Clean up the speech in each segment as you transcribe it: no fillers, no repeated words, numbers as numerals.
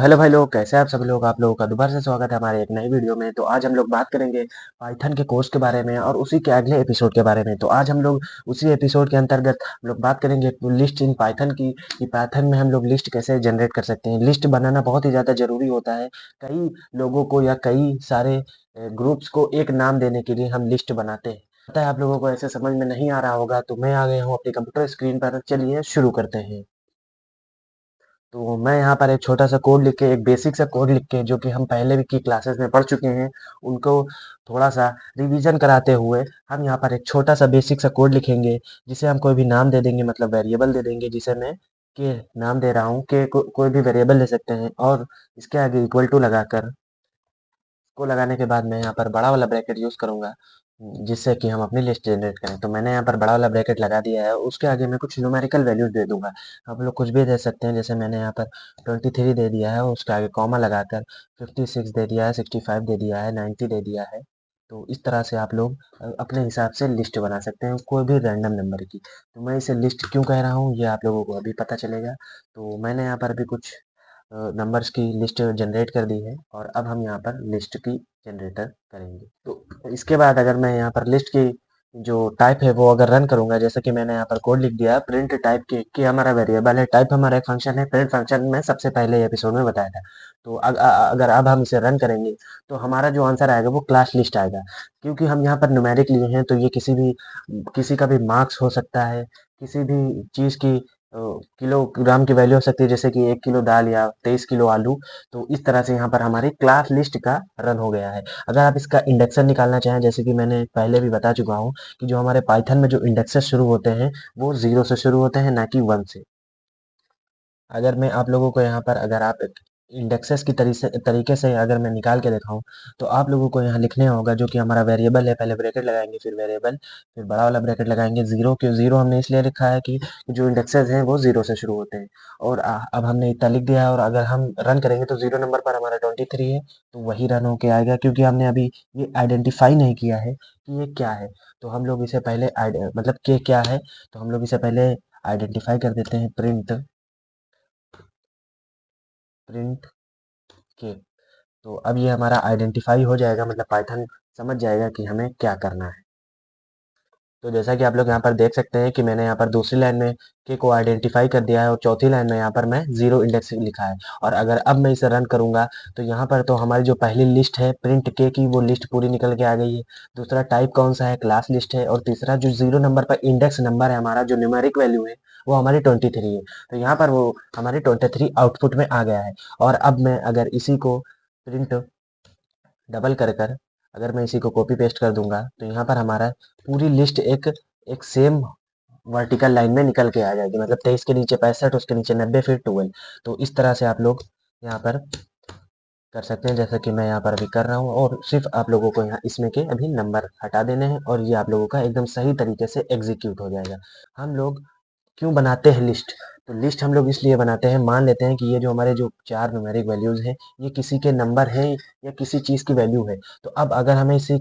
Hello भाई लोग, कैसे हैं आप सभी लोग। आप लोगों का दोबारा से स्वागत है हमारे एक नई वीडियो में। तो आज हम लोग बात करेंगे पाइथन के कोर्स के बारे में और उसी के अगले एपिसोड के बारे में। तो आज हम लोग उसी एपिसोड के अंतर्गत हम लोग बात करेंगे लिस्ट इन पाइथन की, कि पाइथन में हम लोग लिस्ट कैसे जनरेट कर सकते हैं। लिस्ट बनाना बहुत ही ज़्यादा ज़रूरी होता है। कई लोगों को या कई सारे ग्रुप्स को एक नाम देने के लिए हम लिस्ट बनाते हैं। पता है आप लोगों को ऐसे समझ में नहीं आ रहा होगा, तो मैं आ गया हूँ अपने कंप्यूटर स्क्रीन पर। चलिए शुरू करते हैं। तो मैं यहाँ पर एक छोटा सा कोड लिख के, एक बेसिक सा कोड लिख के, जो कि हम पहले भी की क्लासेस में पढ़ चुके हैं, उनको थोड़ा सा रिवीजन कराते हुए हम यहाँ पर एक छोटा सा बेसिक सा कोड लिखेंगे, जिसे हम कोई भी नाम दे देंगे, मतलब वेरिएबल दे देंगे, जिसे मैं के नाम दे रहा हूँ। के कोई भी वेरिएबल ले सकते हैं और इसके आगे इक्वल टू लगाकर, को लगाने के बाद मैं यहाँ पर बड़ा वाला ब्रैकेट यूज करूंगा, जिससे कि हम अपनी लिस्ट जनरेट करें। तो मैंने यहाँ पर बड़ा वाला ब्रैकेट लगा दिया है। उसके आगे मैं कुछ न्यूमेरिकल वैल्यूज दे दूंगा। आप लोग कुछ भी दे सकते हैं, जैसे मैंने यहाँ पर 23 दे दिया है, उसके आगे कॉमा लगाकर 56 दे दिया है, 65 दे दिया है, 90 दे दिया है। तो इस तरह से आप लोग अपने हिसाब से लिस्ट बना सकते हैं, कोई भी रैंडम नंबर की। तो मैं इसे लिस्ट क्यों कह रहा हूँ, ये आप लोगों को अभी पता चलेगा। तो मैंने यहाँ पर भी कुछ नंबर्स की लिस्ट जनरेट कर दी है, और अब हम यहाँ पर लिस्ट की जनरेटर करेंगे। तो इसके बाद अगर मैं यहाँ पर लिस्ट की जो टाइप है वो अगर रन करूंगा, जैसे कि मैंने यहाँ पर कोड लिख दिया प्रिंट टाइप के, कि हमारा वेरिएबल है, टाइप हमारा एक फंक्शन है। प्रिंट फंक्शन में सबसे पहले एपिसोड में बताया था। तो अगर अब हम इसे रन करेंगे, तो हमारा जो आंसर आएगा वो क्लास लिस्ट आएगा। क्योंकि हम यहाँ पर न्यूमेरिक लिए हैं, तो ये किसी का भी मार्क्स हो सकता है, किसी भी चीज की किलोग्राम की वैल्यू हो सकती है, जैसे कि 1 किलो दाल या 23 किलो आलू। तो इस तरह से यहाँ पर हमारी क्लास लिस्ट का रन हो गया है। अगर आप इसका इंडेक्सन निकालना चाहें, जैसे कि मैंने पहले भी बता चुका हूँ, कि जो हमारे पाइथन में जो इंडेक्सेस शुरू होते हैं, वो 0 से शुरू होते हैं, ना कि 1 से। अगर मैं आप लोगों को यहाँ पर, अगर आप इंडेक्सेस की तरीके से अगर मैं निकाल के दिखाऊं, तो आप लोगों को यहाँ लिखने होगा, जो कि हमारा वेरिएबल है, पहले ब्रैकेट लगाएंगे, फिर वेरिएबल, फिर बड़ा वाला ब्रैकेट लगाएंगे। जीरो, क्यों जीरो हमने इसलिए लिखा है कि जो इंडेक्सेस हैं वो 0 से शुरू होते हैं। और अब हमने इतना लिख दिया है, और अगर हम रन करेंगे तो 0 नंबर पर हमारा 23 है, तो वही रन होके आएगा, क्योंकि हमने अभी ये आइडेंटिफाई नहीं किया है कि ये क्या है। तो हम लोग इसे पहले मतलब के क्या है, तो हम लोग इसे पहले आइडेंटिफाई कर देते हैं। प्रिंट प्रिंट के, तो अब ये हमारा आइडेंटिफाई हो जाएगा, मतलब पाइथन समझ जाएगा कि हमें क्या करना है। तो जैसा कि आप लोग यहाँ पर देख सकते हैं कि मैंने यहाँ पर दूसरी लाइन में के को आइडेंटिफाई कर दिया है, और चौथी लाइन में यहाँ पर मैं जीरो इंडेक्स लिखा है। और अगर अब मैं इसे रन करूंगा, तो यहाँ पर तो हमारी जो पहली लिस्ट है प्रिंट के की, वो लिस्ट पूरी निकल के आ गई है। दूसरा टाइप कौन सा है, क्लास लिस्ट है। और तीसरा जो 0 नंबर पर इंडेक्स नंबर है हमारा, जो न्यूमेरिक वैल्यू है, वो हमारी 23 है। तो यहाँ पर वो हमारी 23 आउटपुट में आ गया है। और अब मैं अगर इसी को प्रिंट डबल कर कर अगर मैं इसी को कॉपी पेस्ट कर दूंगा, तो यहाँ पर हमारा पूरी लिस्ट एक एक सेम वर्टिकल लाइन में निकल के आ जाएगी। मतलब 23 के नीचे 65, उसके नीचे 90, फिर 12। तो इस तरह से आप लोग यहाँ पर कर सकते हैं, जैसा कि मैं यहाँ पर अभी कर रहा हूँ। और सिर्फ आप लोगों को यहाँ इसमें के अभी नंबर हटा देने हैं, और ये आप लोगों का एकदम सही तरीके से एग्जीक्यूट हो जाएगा। हम लोग क्यों बनाते हैं लिस्ट? तो लिस्ट हम लोग इसलिए बनाते हैं, मान लेते हैं कि ये जो हमारे जो 4 न्यूमेरिक वैल्यूज हैं, ये किसी के नंबर हैं या किसी चीज की वैल्यू है। तो अब अगर हमें इसे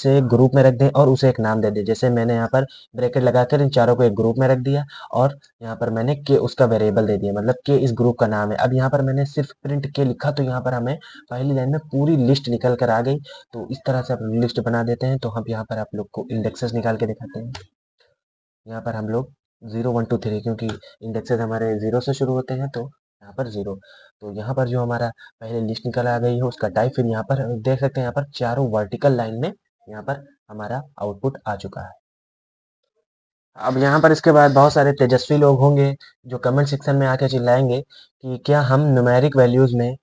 एक ग्रुप में रख दें और उसे एक नाम दे दें, जैसे मैंने यहाँ पर ब्रैकेट लगाकर इन चारों को एक ग्रुप में रख दिया, और यहाँ पर मैंने के उसका वेरिएबल दे दिया, मतलब के इस ग्रुप का नाम है। अब यहाँ पर मैंने सिर्फ प्रिंट के लिखा, तो यहाँ पर हमें पहली लाइन में पूरी लिस्ट निकल कर आ गई। तो इस तरह से आप लिस्ट बना देते हैं। तो हम यहाँ पर आप लोग को इंडेक्सेस निकाल के दिखाते हैं। यहाँ पर हम लोग 0 1 2 3, क्योंकि इंडेक्सेस हमारे 0 से शुरू होते हैं, तो यहाँ पर 0। तो यहाँ पर जो हमारा पहले लिस्ट निकल आ गई है उसका टाइप, फिर यहाँ पर देख सकते हैं, यहाँ पर चारों वर्टिकल लाइन में यहाँ पर हमारा आउटपुट आ चुका है। अब यहाँ पर इसके बाद बहुत सारे तेजस्वी लोग होंगे, जो कमेंट सेक्शन में आके चिल्लाएंगे कि क्या हम न्यूमेरिक वैल्यूज में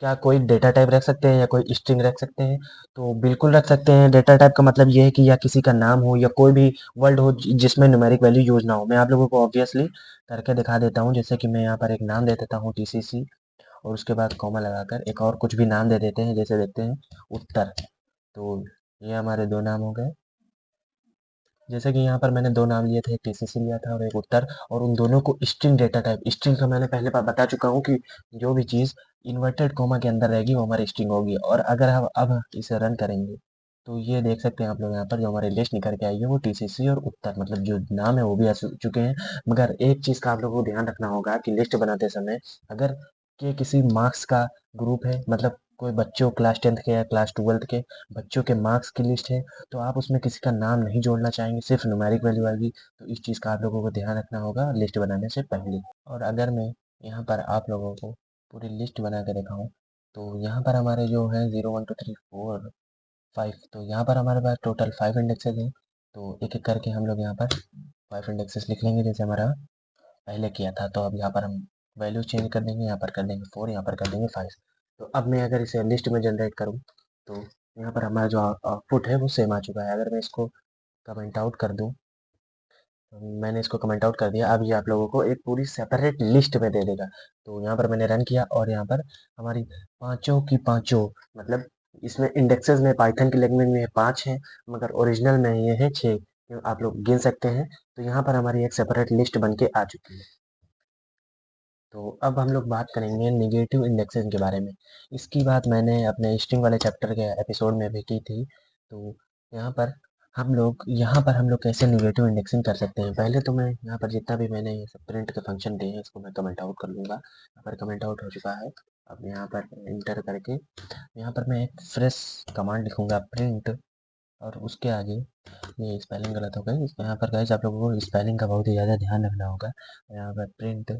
क्या कोई डेटा टाइप रख सकते हैं या कोई स्ट्रिंग रख सकते हैं। तो बिल्कुल रख सकते हैं। डेटा टाइप का मतलब ये है कि या किसी का नाम हो या कोई भी वर्ड हो जिसमें न्यूमेरिक वैल्यू यूज ना हो। मैं आप लोगों को ऑब्वियसली करके दिखा देता हूँ, जैसे कि मैं यहाँ पर एक नाम दे देता हूँ टीसीसी, और उसके बाद कॉमा लगाकर एक और कुछ भी नाम दे देते हैं, जैसे देखते हैं उत्तर। तो ये हमारे दो नाम हो गए। जैसे कि यहाँ पर मैंने दो नाम लिए थे, एक टीसीसी लिया था और एक उत्तर, और उन दोनों को स्ट्रिंग डेटा टाइप, स्ट्रिंग का मैंने पहले बता चुका हूँ कि जो भी चीज़ इन्वर्टेड कोमा के अंदर रहेगी वो हमारी स्ट्रिंग होगी। और अगर हम अब इसे रन करेंगे, तो ये देख सकते हैं आप लोग, यहाँ पर जो हमारी लिस्ट निकल के आई है वो टीसीसी और उत्तर, मतलब जो नाम है वो भी आ चुके हैं। मगर एक चीज़ का आप लोगों को ध्यान रखना होगा कि लिस्ट बनाते समय, अगर के किसी मार्क्स का ग्रुप है, मतलब कोई बच्चों क्लास 10th के या क्लास 12th के बच्चों के मार्क्स की लिस्ट है, तो आप उसमें किसी का नाम नहीं जोड़ना चाहेंगे, सिर्फ न्यूमेरिक वैल्यू आएगी। तो इस चीज़ का आप लोगों को ध्यान रखना होगा लिस्ट बनाने से पहले। और अगर मैं यहाँ पर आप लोगों को पूरी लिस्ट बना के दिखाऊँ, तो यहाँ पर हमारे जो है 0 1 2 3 4 5, तो यहाँ पर हमारे पास टोटल 5 इंडेक्सेस हैं। तो एक एक करके हम लोग यहाँ पर 5 इंडेक्सेस लिख लेंगे जैसे हमारा पहले किया था। तो अब यहाँ पर हम वैल्यू चेंज कर देंगे, यहाँ पर कर देंगे 4, यहाँ पर कर देंगे 5। तो अब मैं अगर इसे लिस्ट में जनरेट करूँ, तो यहाँ पर हमारा जो आउटपुट है वो सेम आ चुका है। अगर मैं इसको कमेंट आउट कर दूँ, तो मैंने इसको कमेंट आउट कर दिया। अब ये आप लोगों को एक पूरी सेपरेट लिस्ट में दे देगा। तो यहाँ पर मैंने रन किया और यहाँ पर हमारी पाँचों की पाँचों, मतलब इसमें इंडेक्सेस में पाइथन की लैंग्वेज में 5 है, मगर ओरिजिनल में ये है 6। आप लोग गिन सकते हैं। तो यहाँ पर हमारी एक सेपरेट लिस्ट बन के आ चुकी है। तो अब हम लोग बात करेंगे नेगेटिव इंडेक्सेस के बारे में। इसकी बात मैंने अपने स्ट्रिंग वाले चैप्टर के एपिसोड में भी की थी। तो यहाँ पर हम लोग कैसे नेगेटिव इंडेक्सिंग कर सकते हैं। पहले तो मैं यहाँ पर जितना भी मैंने ये सब प्रिंट के फंक्शन दिए हैं इसको मैं कमेंट आउट कर लूँगा। यहाँ पर कमेंट आउट हो चुका है। अब यहाँ पर इंटर करके यहाँ पर मैं एक फ्रेश कमांड लिखूँगा प्रिंट, और उसके आगे ये स्पेलिंग गलत हो गई। यहाँ पर गाइस आप लोगों को स्पेलिंग का बहुत ही ज़्यादा ध्यान रखना होगा। यहाँ पर प्रिंट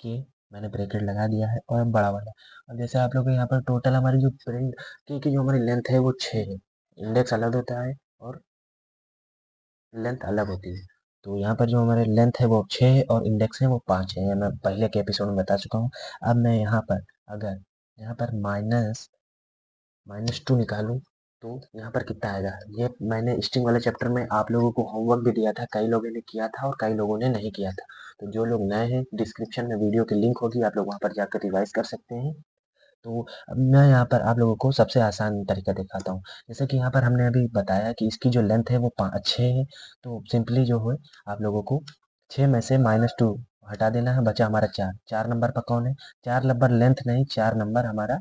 के मैंने ब्रैकेट लगा दिया है और बड़ा वाला। और जैसे आप लोग को यहाँ पर टोटल हमारी जो प्रिंट के की जो हमारी लेंथ है वो 6 है। इंडेक्स अलग होता है और लेंथ अलग होती है। तो यहाँ पर जो हमारे लेंथ है वो 6 है और इंडेक्स है वो 5 है। ये मैं पहले के एपिसोड में बता चुका हूँ। अब मैं यहाँ पर अगर यहाँ पर -2 निकालूँ, तो यहाँ पर कितना आएगा। ये मैंने स्ट्रिंग वाले चैप्टर में आप लोगों को होमवर्क भी दिया था। कई लोगों ने किया था और कई लोगों ने नहीं किया था। तो जो लोग नए हैं, डिस्क्रिप्शन में वीडियो की लिंक होगी, आप लोग वहाँ पर जाकर रिवाइज कर सकते हैं। तो अब मैं यहाँ पर आप लोगों को सबसे आसान तरीका दिखाता हूँ। जैसे कि यहाँ पर हमने अभी बताया कि इसकी जो लेंथ है वो 6 है। तो सिंपली जो है आप लोगों को 6 में से -2 हटा देना है, बचा हमारा 4। 4 नंबर पर कौन है? 4 नंबर लेंथ नहीं, 4 नंबर हमारा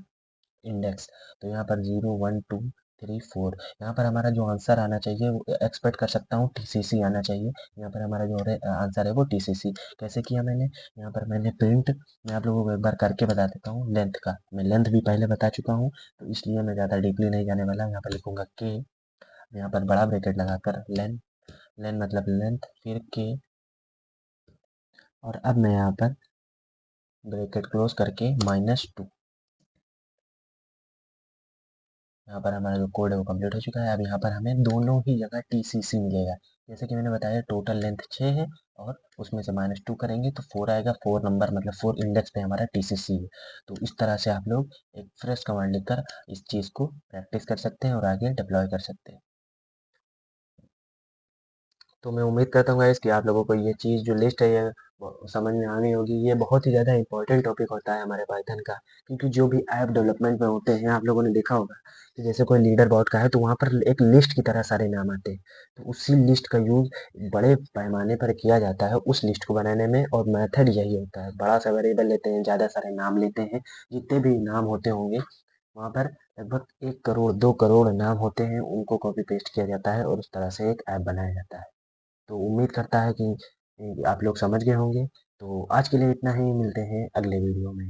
इंडेक्स। तो यहाँ पर 0 1 2 3 4, यहाँ पर हमारा जो आंसर आना चाहिए वो एक्सपेक्ट कर सकता हूँ टीसीसी आना चाहिए। यहाँ पर हमारा जो आंसर है वो टीसीसी। कैसे किया मैंने? यहाँ पर मैंने प्रिंट, मैं आप लोगों को एक बार करके बता देता हूँ लेंथ का। मैं लेंथ भी पहले बता चुका हूँ, तो इसलिए मैं ज़्यादा डीपली नहीं जाने वाला। यहाँ पर लिखूंगा के, यहाँ पर बड़ा ब्रैकेट लगाकर लेंथ, लेंथ मतलब लेंथ, फिर के, और अब मैं यहाँ पर ब्रैकेट क्लोज करके -2। यहाँ पर हमारा जो कोड है वो कंप्लीट हो चुका है। अब यहाँ पर हमें दोनों ही जगह टीसीसी मिलेगा। जैसे कि मैंने बताया टोटल लेंथ 6 है और उसमें से -2 करेंगे तो 4 आएगा। 4 नंबर मतलब 4 इंडेक्स पे हमारा टीसीसी है। तो इस तरह से आप लोग एक फ्रेश कमांड लिखकर इस चीज़ को प्रैक्टिस कर सकते हैं और आगे डिप्लॉय कर सकते हैं। तो मैं उम्मीद करता हूँ गाइस कि आप लोगों को ये चीज़ जो लिस्ट है ये समझ में आ गई होगी। ये बहुत ही ज़्यादा इम्पोर्टेंट टॉपिक होता है हमारे पाइथन का, क्योंकि जो भी ऐप डेवलपमेंट में होते हैं आप लोगों ने देखा होगा कि जैसे कोई लीडर बोर्ड का है तो वहाँ पर एक लिस्ट की तरह सारे नाम आते हैं। तो उसी लिस्ट का यूज़ बड़े पैमाने पर किया जाता है उस लिस्ट को बनाने में, और मेथड यही होता है। बड़ा सा वेरिएबल लेते हैं, ज़्यादा सारे नाम लेते हैं, जितने भी नाम होते होंगे वहाँ पर लगभग 1 करोड़ 2 करोड़ नाम होते हैं, उनको कॉपी पेस्ट किया जाता है और उस तरह से एक ऐप बनाया जाता है। तो उम्मीद करता है कि आप लोग समझ गए होंगे। तो आज के लिए इतना ही, मिलते हैं अगले वीडियो में।